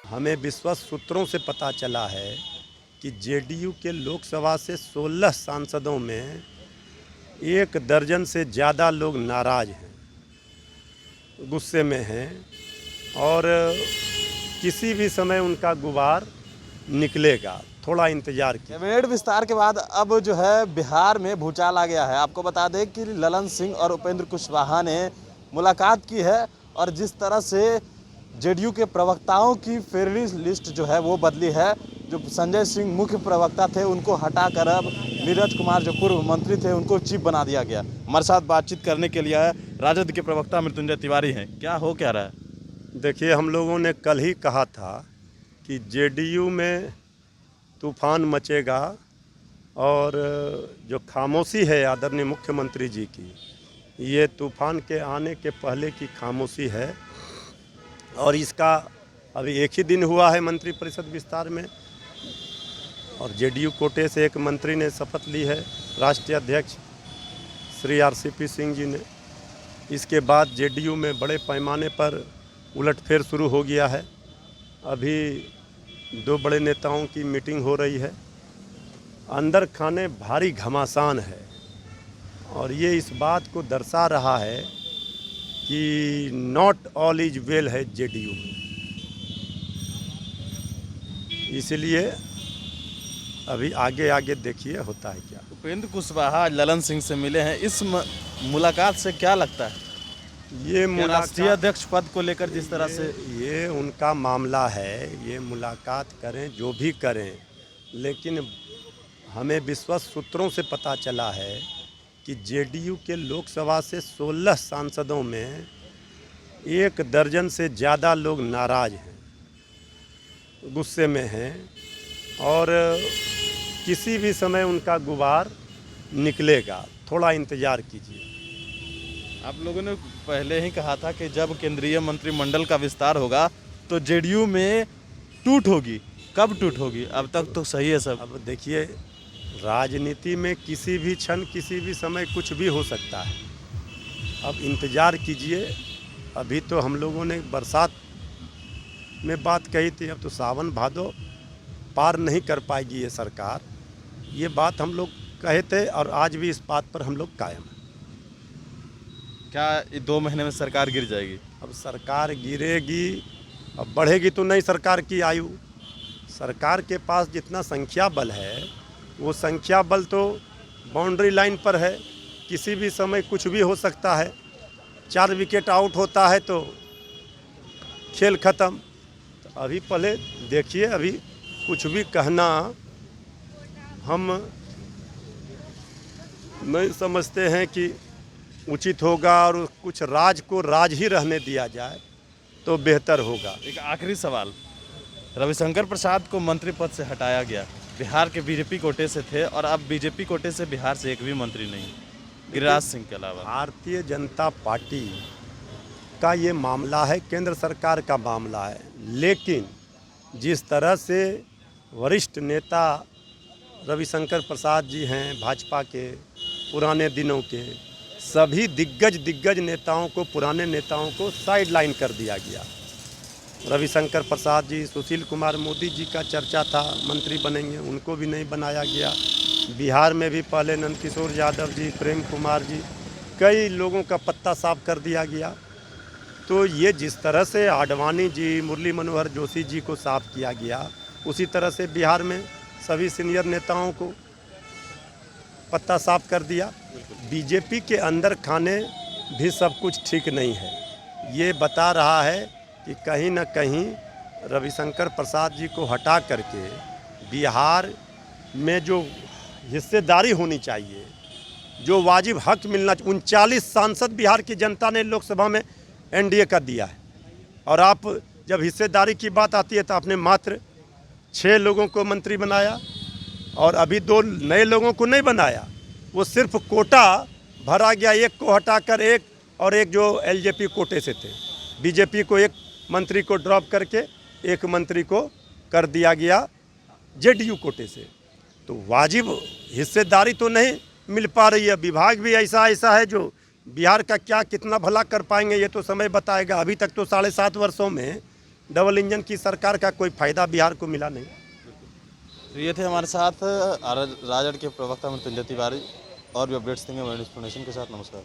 हमें विश्वस्त सूत्रों से पता चला है कि जेडीयू के लोकसभा से 16 सांसदों में 1 दर्जन से ज़्यादा लोग नाराज़ हैं, गुस्से में हैं और किसी भी समय उनका गुबार निकलेगा। थोड़ा इंतज़ार कीजिए। कैबिनेट विस्तार के बाद अब जो है बिहार में भूचाल आ गया है। आपको बता दें कि ललन सिंह और उपेंद्र कुशवाहा ने मुलाकात की है और जिस तरह से जेडीयू के प्रवक्ताओं की फेवरेट लिस्ट जो है वो बदली है। जो संजय सिंह मुख्य प्रवक्ता थे उनको हटाकर अब नीरज कुमार जो पूर्व मंत्री थे उनको चीफ बना दिया गया। हमारे साथ बातचीत करने के लिए राजद के प्रवक्ता मृत्युंजय तिवारी हैं। क्या हो क्या रहा है? देखिए, हम लोगों ने कल ही कहा था कि जेडीयू में तूफान मचेगा और जो खामोशी है आदरणीय मुख्यमंत्री जी की, ये तूफान के आने के पहले की खामोशी है। और इसका अभी एक ही दिन हुआ है मंत्रिपरिषद विस्तार में और जेडीयू कोटे से एक मंत्री ने शपथ ली है, राष्ट्रीय अध्यक्ष श्री आरसीपी सिंह जी ने। इसके बाद जेडीयू में बड़े पैमाने पर उलटफेर शुरू हो गया है। अभी 2 बड़े नेताओं की मीटिंग हो रही है। अंदर खाने भारी घमासान है और ये इस बात को दर्शा रहा है कि नॉट ऑल इज वेल है जेडीयू में। इसलिए अभी आगे आगे देखिए होता है क्या। उपेंद्र कुशवाहा ललन सिंह से मिले हैं। इस मुलाकात से क्या लगता है? ये राष्ट्रीय अध्यक्ष पद को लेकर जिस तरह से ये उनका मामला है, ये मुलाकात करें जो भी करें, लेकिन हमें विश्वस्त सूत्रों से पता चला है कि जेडीयू के लोकसभा से 16 सांसदों में 1 दर्जन से ज़्यादा लोग नाराज़ हैं, गुस्से में हैं और किसी भी समय उनका गुबार निकलेगा। थोड़ा इंतज़ार कीजिए। आप लोगों ने पहले ही कहा था कि जब केंद्रीय मंत्रिमंडल का विस्तार होगा तो जेडीयू में टूट होगी। कब टूट होगी? अब तक तो सही है सब। अब देखिए, राजनीति में किसी भी क्षण किसी भी समय कुछ भी हो सकता है। अब इंतज़ार कीजिए। अभी तो हम लोगों ने बरसात में बात कही थी, अब तो सावन भादो पार नहीं कर पाएगी ये सरकार। ये बात हम लोग कहे थे और आज भी इस बात पर हम लोग कायम हैं। क्या 2 महीने में सरकार गिर जाएगी? अब सरकार गिरेगी, अब बढ़ेगी तो नई सरकार की आयु। सरकार के पास जितना संख्या बल है वो संख्या बल तो बाउंड्री लाइन पर है, किसी भी समय कुछ भी हो सकता है। 4 विकेट आउट होता है तो खेल ख़त्म। तो अभी पहले देखिए, अभी कुछ भी कहना हम नहीं समझते हैं कि उचित होगा और कुछ राज को राज ही रहने दिया जाए तो बेहतर होगा। एक आखिरी सवाल, रविशंकर प्रसाद को मंत्री पद से हटाया गया। बिहार के बीजेपी कोटे से थे और अब बीजेपी कोटे से बिहार से एक भी मंत्री नहीं, गिरिराज सिंह के अलावा। भारतीय जनता पार्टी का ये मामला है, केंद्र सरकार का मामला है, लेकिन जिस तरह से वरिष्ठ नेता रविशंकर प्रसाद जी हैं, भाजपा के पुराने दिनों के सभी दिग्गज नेताओं को, पुराने नेताओं को साइड लाइन कर दिया गया। रविशंकर प्रसाद जी, सुशील कुमार मोदी जी का चर्चा था मंत्री बनेंगे, उनको भी नहीं बनाया गया। बिहार में भी पहले नंदकिशोर यादव जी, प्रेम कुमार जी, कई लोगों का पत्ता साफ कर दिया गया। तो ये जिस तरह से आडवाणी जी, मुरली मनोहर जोशी जी को साफ किया गया, उसी तरह से बिहार में सभी सीनियर नेताओं को पत्ता साफ कर दिया। बीजेपी के अंदर खाने भी सब कुछ ठीक नहीं है। ये बता रहा है कि कहीं न कहीं रविशंकर प्रसाद जी को हटा करके बिहार में जो हिस्सेदारी होनी चाहिए, जो वाजिब हक मिलना, 39 सांसद बिहार की जनता ने लोकसभा में एनडीए का दिया है और आप जब हिस्सेदारी की बात आती है तो आपने मात्र 6 लोगों को मंत्री बनाया और अभी 2 नए लोगों को नहीं बनाया। वो सिर्फ कोटा भरा गया, एक को हटाकर एक और एक जो एलजेपी कोटे से थे। बीजेपी को एक मंत्री को ड्रॉप करके एक मंत्री को कर दिया गया जेडीयू कोटे से। तो वाजिब हिस्सेदारी तो नहीं मिल पा रही है। विभाग भी ऐसा है जो बिहार का क्या कितना भला कर पाएंगे ये तो समय बताएगा। अभी तक तो 7.5 वर्षों में डबल इंजन की सरकार का कोई फायदा बिहार को मिला नहीं। तो ये थे हमारे साथ राजद के प्रवक्ता मृत्युंजय तिवारी। और भी अपडेट्स देंगे न्यूज़ नेशन के साथ। नमस्कार।